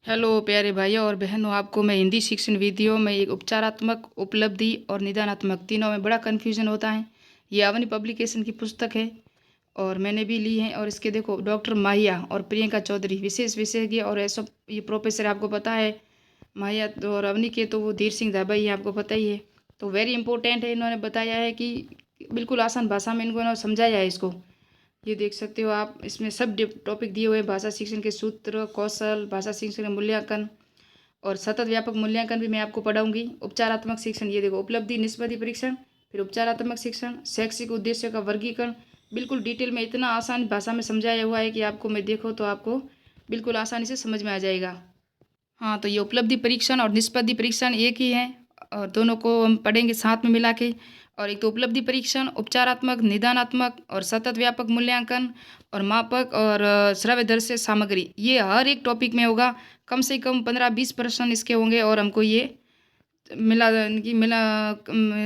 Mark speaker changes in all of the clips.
Speaker 1: Hello प्यारे भाइयों और बहनों, आपको मैं हिंदी शिक्षण वीडियो में एक उपचारात्मक, उपलब्धि और निदानात्मक तीनों में बड़ा कन्फ्यूजन होता है। ये अवनी पब्लिकेशन की पुस्तक है और मैंने भी ली है। और इसके देखो, डॉक्टर माहिया और प्रियंका चौधरी विशेष विशेषज्ञ और ऐसा ये प्रोफेसर, आपको पता है। माहिया तो और अवनी के तो वो धीर सिंह धाबा ही है, आपको पता ही है। तो वेरी इंपॉर्टेंट है। इन्होंने बताया है कि बिल्कुल आसान भाषा में इनको समझाया है इसको। ये देख सकते हो आप, इसमें सब टॉपिक दिए हुए हैं। भाषा शिक्षण के सूत्र, कौशल, भाषा शिक्षण का मूल्यांकन और सतत व्यापक मूल्यांकन भी मैं आपको पढ़ाऊंगी। उपचारात्मक शिक्षण, ये देखो, उपलब्धि निष्पत्ति परीक्षण, फिर उपचारात्मक शिक्षण, शैक्षिक उद्देश्य का वर्गीकरण, बिल्कुल डिटेल में इतना आसान भाषा में समझाया हुआ है कि आपको मैं देखो तो आपको बिल्कुल आसानी से समझ में आ जाएगा। हाँ, तो ये उपलब्धि परीक्षण और निष्पत्ति परीक्षण एक ही है और दोनों को हम पढ़ेंगे साथ में मिला के। और एक तो उपलब्धि परीक्षण, उपचारात्मक, निदानात्मक और सतत व्यापक मूल्यांकन और मापक और श्रव्यदर्शी सामग्री, ये हर एक टॉपिक में होगा। कम से कम 15-20% इसके होंगे और हमको ये मिला कि मिला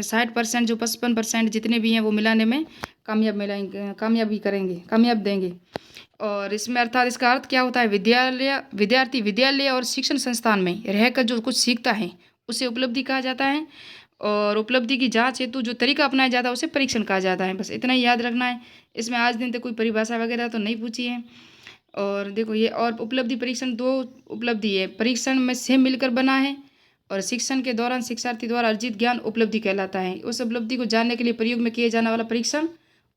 Speaker 1: 60% जो 55% जितने भी हैं वो मिलाने में कामयाब मिलाएंगे, कामयाबी करेंगे, कामयाब देंगे। और इसमें अर्थात इसका अर्थ क्या होता है, विद्यार्थी विद्यालय और शिक्षण संस्थान में रहकर जो कुछ सीखता है उसे उपलब्धि कहा जाता है। और उपलब्धि की जांच हेतु जो तरीका अपनाया जाता है उसे परीक्षण कहा जाता है। बस इतना ही याद रखना है। इसमें आज दिन तक कोई परिभाषा वगैरह तो नहीं पूछी है। और देखो ये, और उपलब्धि परीक्षण दो उपलब्धि है, परीक्षण में से मिलकर बना है। और शिक्षण के दौरान शिक्षार्थी द्वारा अर्जित ज्ञान उपलब्धि कहलाता है। उस उपलब्धि को जानने के लिए प्रयोग में किए जाने वाला परीक्षण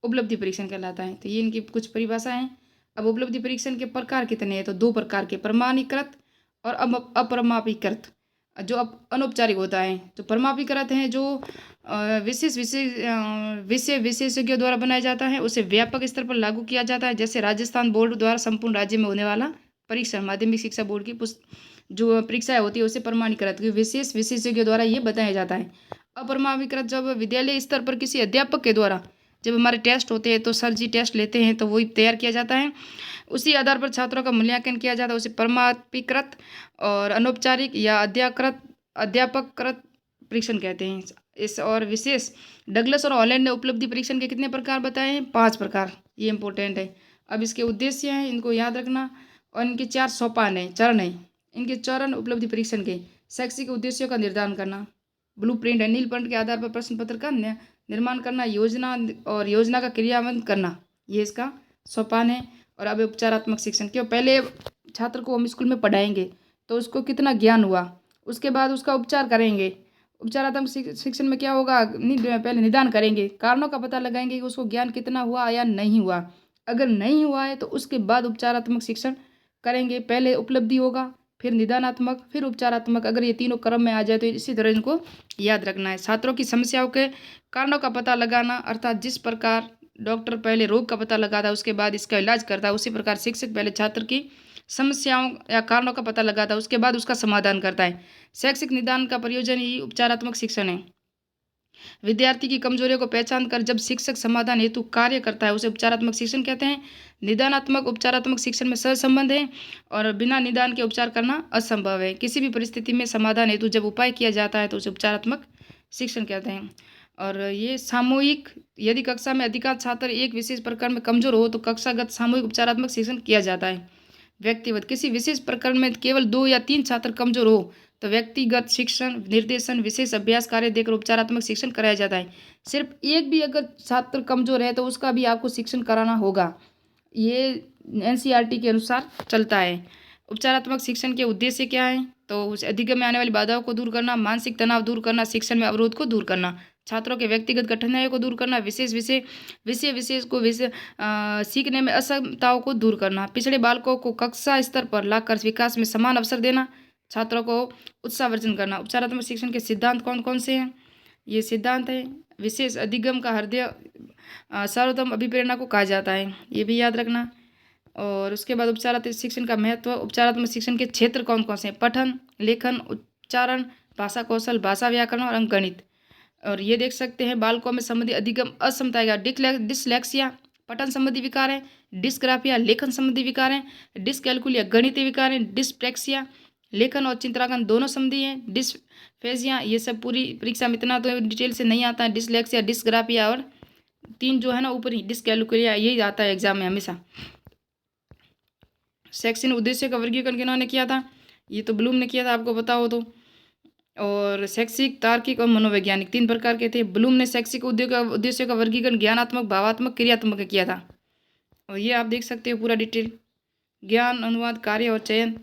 Speaker 1: उपलब्धि परीक्षण कहलाता है। तो ये इनकी कुछ परिभाषा है। अब उपलब्धि परीक्षण के प्रकार कितने हैं, तो दो प्रकार के, प्रमाणीकृत और अप्रमाणीकृत। जो अनौपचारिक होता है, जो प्रमाणीकृत हैं जो विषय विशेषज्ञों द्वारा बनाया जाता है, उसे व्यापक स्तर पर लागू किया जाता है। जैसे राजस्थान बोर्ड द्वारा संपूर्ण राज्य में होने वाला परीक्षण, माध्यमिक शिक्षा बोर्ड की जो परीक्षाएं होती है उसे प्रमाणीकृत विशेष विशेषज्ञों द्वारा ये बताया जाता है। अप्रमाणीकृत जब विद्यालय स्तर पर किसी अध्यापक के द्वारा, जब हमारे टेस्ट होते हैं तो सर जी टेस्ट लेते हैं तो वही तैयार किया जाता है, उसी आधार पर छात्रों का मूल्यांकन किया जाता है, उसे प्रमाणीकृत और अनौपचारिक या अध्यापककृत परीक्षण कहते हैं। इस और विशेष डगलस और हॉलैंड ने उपलब्धि परीक्षण के कितने प्रकार बताए हैं, 5 प्रकार। ये इंपॉर्टेंट है। अब इसके उद्देश्य हैं, इनको याद रखना। और इनके 4 सोपान है, चरण है। इनके चरण उपलब्धि परीक्षण के, शैक्षिक उद्देश्यों का निर्धारण करना, ब्लू प्रिंट है, नीलपंथ के आधार पर प्रश्न पत्र का निर्माण करना, योजना और योजना का क्रियान्वयन करना, ये इसका सोपान है। और अब उपचारात्मक शिक्षण, क्यों पहले छात्र को हम स्कूल में पढ़ाएंगे तो उसको कितना ज्ञान हुआ, उसके बाद उसका उपचार करेंगे। उपचारात्मक शिक्षण में क्या होगा, पहले निदान करेंगे, कारणों का पता लगाएंगे कि उसको ज्ञान कितना हुआ या नहीं हुआ। अगर नहीं हुआ है तो उसके बाद उपचारात्मक शिक्षण करेंगे। पहले उपलब्धि होगा, फिर निदानात्मक, फिर उपचारात्मक। अगर ये तीनों क्रम में आ जाए तो इसी तरह इनको याद रखना है। छात्रों की समस्याओं के कारणों का पता लगाना, अर्थात जिस प्रकार डॉक्टर पहले रोग का पता लगाता है उसके बाद इसका इलाज करता है, उसी प्रकार शिक्षक पहले छात्र की समस्याओं या कारणों का पता लगाता है, उसके बाद उसका समाधान करता है। शैक्षिक निदान का प्रयोजन ही उपचारात्मक शिक्षण है। विद्यार्थी की कमजोरियों को पहचान कर जब शिक्षक समाधान हेतु कार्य करता है उसे उपचारात्मक शिक्षण कहते हैं। निदानात्मक उपचारात्मक शिक्षण में सहसंबंध है और बिना निदान के उपचार करना असंभव है। किसी भी परिस्थिति में समाधान हेतु जब उपाय किया जाता है तो उसे उपचारात्मक शिक्षण कहते हैं। और ये सामूहिक, यदि कक्षा में अधिकांश छात्र एक विशेष प्रकार में कमजोर हो तो कक्षागत सामूहिक उपचारात्मक शिक्षण किया जाता है। व्यक्तिगत, किसी विशेष प्रकरण में केवल 2 या 3 छात्र कमजोर हो तो व्यक्तिगत शिक्षण, निर्देशन, विशेष अभ्यास कार्य देकर उपचारात्मक शिक्षण कराया जाता है। सिर्फ एक भी अगर छात्र कमजोर है तो उसका भी आपको शिक्षण कराना होगा। ये एनसीईआरटी के अनुसार चलता है। उपचारात्मक शिक्षण के उद्देश्य क्या है, तो उस अधिगम में आने वाली बाधाओं को दूर करना, मानसिक तनाव दूर करना, शिक्षण में अवरोध को दूर करना, छात्रों के व्यक्तिगत कठिनाइयों को दूर करना, सीखने में असमताओं को दूर करना, पिछड़े बालकों को कक्षा स्तर पर लाकर विकास में समान अवसर देना, छात्रों को उत्साहवर्धन करना। उपचारात्मक शिक्षण के सिद्धांत कौन कौन से हैं, ये सिद्धांत है। विशेष अधिगम का हृदय सर्वोत्तम अभिप्रेरणा को कहा जाता है, ये भी याद रखना। और उसके बाद उपचारात्मक शिक्षण का महत्व, उपचारात्मक शिक्षण के क्षेत्र कौन कौन से हैं, पठन, लेखन, उच्चारण, भाषा कौशल, भाषा व्याकरण और अंकगणित। और ये देख सकते हैं बालकों में संबंधी अधिगम असमता का डिसलेक्सिया पठन संबंधी विकार है, डिस्ग्राफिया लेखन संबंधी विकार है, डिसकैलकुलिया गणितीय विकार है, डिस्प्रेक्सिया लेखन और चिंतनाकन दोनों संबंधी हैं, डिसफेजिया ये सब पूरी परीक्षा में इतना तो डिटेल से नहीं आता है, डिसलेक्सिया, डिस्ग्राफिया और 3 जो है ना ऊपर ही डिसकैलकुलिया, यही आता है एग्जाम में हमेशा। शैक्षणिक उद्देश्य का वर्गीकरण किन्होंने किया था, ये तो ब्लूम ने किया था, आपको पता हो तो। और शैक्षिक, तार्किक और मनोवैज्ञानिक 3 प्रकार के थे। ब्लूम ने शैक्षिक उद्देश्यों का वर्गीकरण ज्ञानात्मक, भावात्मक, क्रियात्मक का किया था। और ये आप देख सकते हो पूरा डिटेल, ज्ञान, अनुवाद, कार्य और चयन।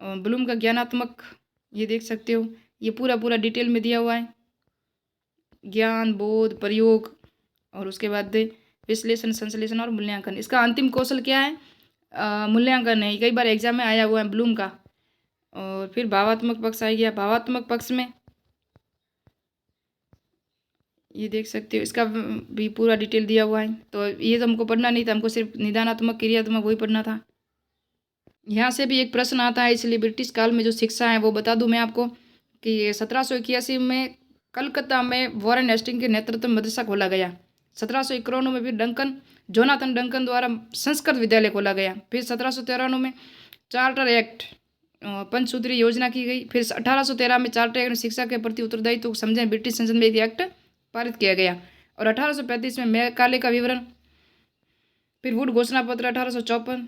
Speaker 1: और ब्लूम का ज्ञानात्मक ये देख सकते हो, ये पूरा पूरा डिटेल में दिया हुआ है, ज्ञान, बोध, प्रयोग और उसके बाद विश्लेषण, संश्लेषण और मूल्यांकन। इसका अंतिम कौशल क्या है? मूल्यांकन है। कई बार एग्जाम में आया हुआ है ब्लूम का। और फिर भावात्मक पक्ष आ गया। भावात्मक पक्ष में ये देख सकते हो, इसका भी पूरा डिटेल दिया हुआ है। तो ये तो हमको पढ़ना नहीं था, हमको सिर्फ निदानात्मक, क्रियात्मक वही पढ़ना था। यहाँ से भी एक प्रश्न आता है, इसलिए ब्रिटिश काल में जो शिक्षा है वो बता दूं मैं आपको कि 1781 में कलकत्ता में वॉरेन हेस्टिंग के नेतृत्व में मदरसा खोला गया। 1791 में फिर जोनाथन डंकन द्वारा संस्कृत विद्यालय खोला गया। फिर 1793 में चार्टर एक्ट, पंचसूत्री योजना की गई। फिर 1813 में चार्टर एक्ट में शिक्षा के प्रति उत्तरदायित्व को समझे ब्रिटिश संसद में एक एक्ट पारित किया गया। और 1835 में मैकाले का विवरण, फिर वुड घोषणा पत्र 1854,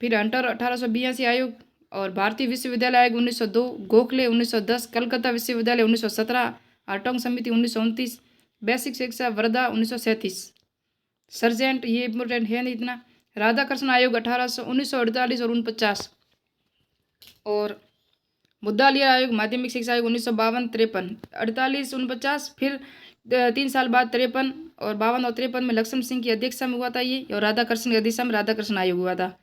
Speaker 1: फिर हंटर 1882 आयोग, और भारतीय विश्वविद्यालय आयोग 1902, गोखले 1910, कलकत्ता विश्वविद्यालय 1917, हार्टोंग समिति 1929, बेसिक शिक्षा वर्धा 1937। सर्जेंट ये इम्पोर्टेंट है नहीं इतना। राधाकृष्ण आयोग 1948 और 49। और मुद्दालिया आयोग, माध्यमिक शिक्षा आयोग 1952-53, 48-49। फिर 3 साल बाद 53 और 52 और 53 में लक्ष्मण सिंह की अध्यक्षता में हुआ था ये। और राधाकृष्ण की अध्यक्षता में राधाकृष्ण आयोग हुआ था।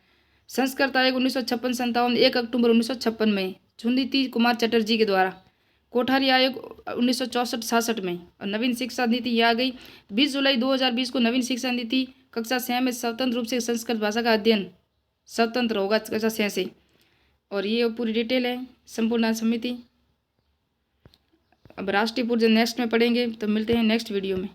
Speaker 1: संस्कृत आयोग 1956-57, 1 अक्टूबर 1956 में चुंदिती कुमार चटर्जी के द्वारा। कोठारी आयोग 1964-66 में। और नवीन शिक्षा नीति ये आ गई 20 जुलाई 2020 को। नवीन शिक्षा नीति कक्षा 6 में स्वतंत्र रूप से संस्कृत भाषा का अध्ययन स्वतंत्र होगा कक्षा 6 से। और ये पूरी डिटेल है संपूर्ण समिति। अब राष्ट्रीय पूर्व नेक्स्ट में पढ़ेंगे, तो मिलते हैं नेक्स्ट वीडियो में।